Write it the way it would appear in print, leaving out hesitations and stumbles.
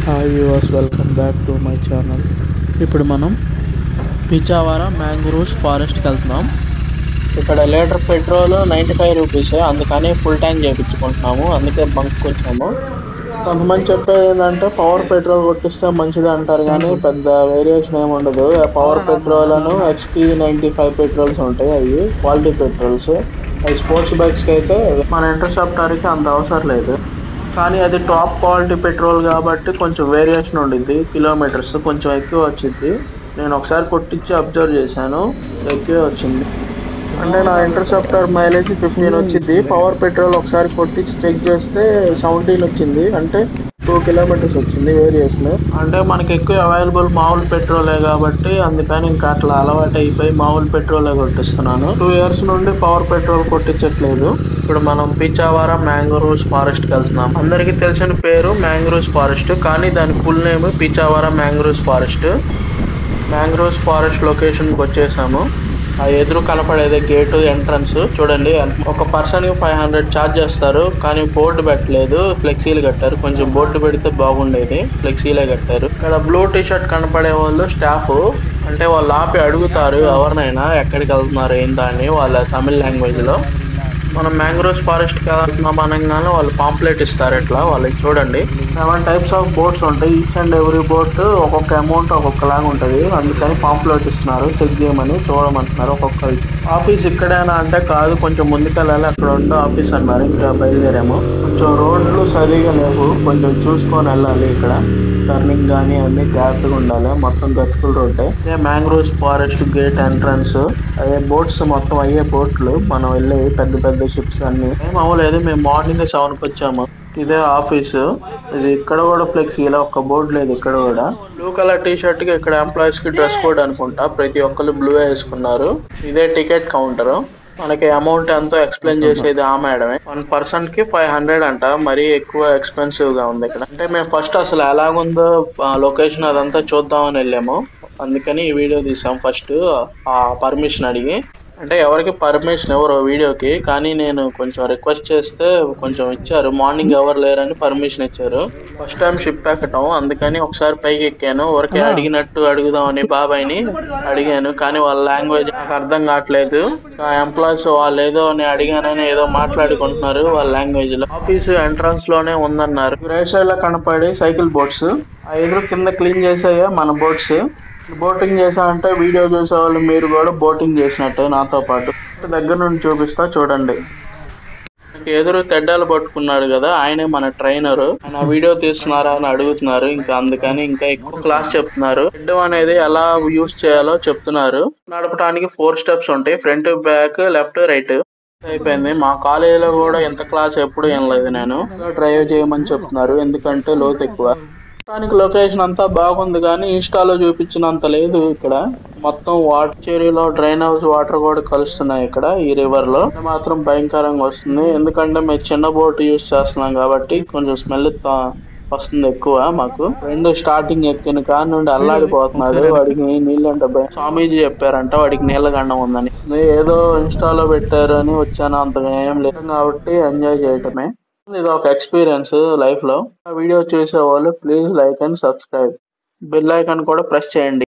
Hi viewers, welcome back to my channel. ఇప్పుడు మనం పిచావరా mangroves ఫారెస్ట్కి వెళ్తున్నాం. ఇక్కడ లీటర్ పెట్రోల్ 95 రూపీస్, అందుకని ఫుల్ ట్యాంక్ చేయించుకుంటున్నాము. అందుకే బంక్ వచ్చాము. కొంతమంది చెప్పేది ఏంటంటే పవర్ పెట్రోల్ కొట్టిస్తే మంచిది అంటారు, కానీ పెద్ద వేరియేషన్ ఏమి ఉండదు. పవర్ పెట్రోల్ అను HP 95 పెట్రోల్స్ ఉంటాయి, అవి క్వాలిటీ పెట్రోల్స్. అవి స్పోర్ట్స్ బైక్స్కి అయితే మన ఇంటర్సెప్టర్కి అంత అవసరం లేదు, కానీ అది టాప్ క్వాలిటీ పెట్రోల్ కాబట్టి కొంచెం వేరియేషన్ ఉండిద్ది. కిలోమీటర్స్ కొంచెం ఎక్కువ వచ్చింది. నేను ఒకసారి కొట్టించి అబ్జర్వ్ చేశాను, ఎక్కువే వచ్చింది. అంటే నా ఇంటర్సెప్టర్ మైలేజ్ 15 వచ్చింది. పవర్ పెట్రోల్ ఒకసారి కొట్టించి చెక్ చేస్తే 17 వచ్చింది, అంటే 2 కిలోమీటర్స్ వచ్చింది వేరియేషన్. అంటే మనకి ఎక్కువ అవైలబుల్ మామూలు పెట్రోలే కాబట్టి అందుకని ఇంకా అట్లా అలవాటు అయిపోయి మామూలు పెట్రోలే కొట్టిస్తున్నాను. 2 ఇయర్స్ నుండి పవర్ పెట్రోల్ కొట్టించట్లేదు. ఇప్పుడు మనం పిచావరా మ్యాంగ్రోవ్స్ ఫారెస్ట్కి వెళ్తున్నాం. అందరికీ తెలిసిన పేరు మ్యాంగ్రోవ్స్ ఫారెస్ట్, కానీ దాని full name Pichavaram mangroves forest. Mangroves forest లొకేషన్కి వచ్చేసాము. ఆ ఎదురు కనపడేదే గేటు ఎంట్రన్స్. చూడండి, ఒక పర్సన్కి 500 ఛార్జ్ చేస్తారు, కానీ బోర్డు పెట్టలేదు, ఫ్లెక్సీలు కట్టారు. కొంచెం బోర్డు పెడితే బాగుండేది, ఫ్లెక్సీలే కట్టారు. ఇక్కడ బ్లూ టీ షర్ట్ కనపడే వాళ్ళు స్టాఫ్, అంటే వాళ్ళు ఆపి అడుగుతారు ఎవరినైనా ఎక్కడికి వెళ్తున్నారు ఏందా అని, వాళ్ళ తమిళ లాంగ్వేజ్ లో. మనం మ్యాంగ్రోవ్స్ ఫారెస్ట్కి వెళ్తున్నాం అనగానే వాళ్ళు పాంప్లెట్ ఇస్తారు. ఇట్లా వాళ్ళకి చూడండి 7 టైప్స్ ఆఫ్ బోట్స్ ఉంటాయి. ఈచ్ అండ్ ఎవ్రీ బోట్ ఒక్కొక్క అమౌంట్ ఒక్కొక్కలాగా ఉంటుంది, అందుకని పాంప్లెట్ ఇస్తున్నారు, చెక్ చేయమని, చూడమంటున్నారు ఒక్కొక్కరికి. ఆఫీస్ ఇక్కడేనా అంటే కాదు, కొంచెం ముందుకెళ్ళాలి, అక్కడ ఉండే ఆఫీస్ అన్నారు. ఇంకా బయలుదేరాము. కొంచెం రోడ్లు సరిగా లేవు, కొంచెం చూసుకొని వెళ్ళాలి. ఇక్కడ టర్నింగ్ కానీ అన్ని జాగ్రత్తగా ఉండాలి. మొత్తం గతుకుల రోడ్డే. ఇదే మ్యాంగ్రోవ్స్ ఫారెస్ట్ గేట్ ఎంట్రన్స్. అదే బోట్స్ మొత్తం అయ్యే బోట్లు మనం వెళ్ళే పెద్ద పెద్ద షిప్స్ అన్ని. ఏం అవ్వలేదు, మేము మార్నింగ్ 7కి వచ్చాము. ఇదే ఆఫీసు. ఇది ఇక్కడ కూడా ఫ్లెక్సీ, ఇలా ఒక్క బోర్డు లేదు ఇక్కడ కూడా. బ్లూ కలర్ టీ షర్ట్ కి ఇక్కడ ఎంప్లాయీస్ కి డ్రెస్ కోడ్ అనుకుంటా, ప్రతి ఒక్కరు బ్లూ వేసుకున్నారు. ఇదే టికెట్ కౌంటర్. మనకి అమౌంట్ ఎంతో ఎక్స్ప్లెయిన్ చేసేది ఆ మేడమే. 1 పర్సన్ కి 500 అంట, మరీ ఎక్కువ ఎక్స్పెన్సివ్ గా ఉంది ఇక్కడ. అంటే మేము ఫస్ట్ అసలు ఎలాగుందో లొకేషన్ అదంతా చూద్దామని వెళ్ళాము, అందుకని ఈ వీడియో తీసాం. ఫస్ట్ ఆ పర్మిషన్ అడిగి, అంటే ఎవరికి పర్మిషన్ ఎవరు వీడియోకి, కానీ నేను కొంచెం రిక్వెస్ట్ చేస్తే కొంచెం ఇచ్చారు. మార్నింగ్ ఎవరు లేరని పర్మిషన్ ఇచ్చారు. ఫస్ట్ టైం షిప్ ఎక్కటం, అందుకని ఒకసారి పైకి ఎక్కాను. ఊరికే అడిగినట్టు అడుగుదామని బాబాయ్ని అడిగాను, కానీ వాళ్ళ లాంగ్వేజ్ నాకు అర్థం కావట్లేదు. ఎంప్లాయీస్ వాళ్ళు ఏదో నేను అడిగానని ఏదో మాట్లాడుకుంటున్నారు వాళ్ళ లాంగ్వేజ్ లో. ఆఫీస్ ఎంట్రన్స్ లోనే ఉందన్నారు. రైట్ సైడ్ లో కనపడి సైకిల్ బోట్స్, ఆ ఎదురు కింద క్లీన్ చేసాయా మన బోట్స్. బోటింగ్ చేసామంటే వీడియో చూసేవాళ్ళు మీరు కూడా బోటింగ్ చేసినట్టే నాతో పాటు. దగ్గర నుండి చూపిస్తా చూడండి. ఎదురు తెడ్డాలు పట్టుకున్నాడు కదా, ఆయనే మన ట్రైనర్. ఆయన వీడియో తీస్తున్నారా అని అడుగుతున్నారు, ఇంకా అందుకని ఇంకా ఎక్కువ క్లాస్ చెప్తున్నారు. హెడ్ అనేది ఎలా యూస్ చేయాలో చెప్తున్నారు. నడపడానికి 4 స్టెప్స్ ఉంటాయి, ఫ్రంట్, బ్యాక్, లెఫ్ట్, రైట్. అయిపోయింది. మా కాలేజీలో కూడా ఎంత క్లాస్ ఎప్పుడు వినలేదు నేను. డ్రైవ్ చేయమని చెప్తున్నారు, ఎందుకంటే లోతు ఎక్కువ. దానికి లొకేషన్ అంతా బాగుంది, కానీ ఇన్స్టాలో చూపించినంత లేదు. ఇక్కడ మొత్తం వాటర్ చెరువులో డ్రైన్ హౌస్ వాటర్ కూడా కలుస్తున్నాయి ఇక్కడ ఈ రివర్ లో. మాత్రం భయంకరంగా వస్తుంది, ఎందుకంటే మేము చిన్న బోట్ యూస్ చేస్తున్నాం కాబట్టి కొంచెం స్మెల్ వస్తుంది ఎక్కువ మాకు. ఫ్రెండ్ స్టార్టింగ్ ఎక్కిన కాడి నుండి అల్లాడిపోతున్నాడు. వాడికి నీళ్ళు అంటే భయం. స్వామీజీ చెప్పారంట వాడికి నీళ్ళ గండం ఉందని. ఏదో ఇన్స్టాలో పెట్టారు అని వచ్చాను, అంతగా ఏం లేదు కాబట్టి ఎంజాయ్ చేయటమే. ఇది ఒక ఎక్స్పీరియన్స్ లైఫ్ లో. ఆ వీడియో చూసే వాళ్ళు please like and subscribe, bell icon కూడా ప్రెస్ చేయండి.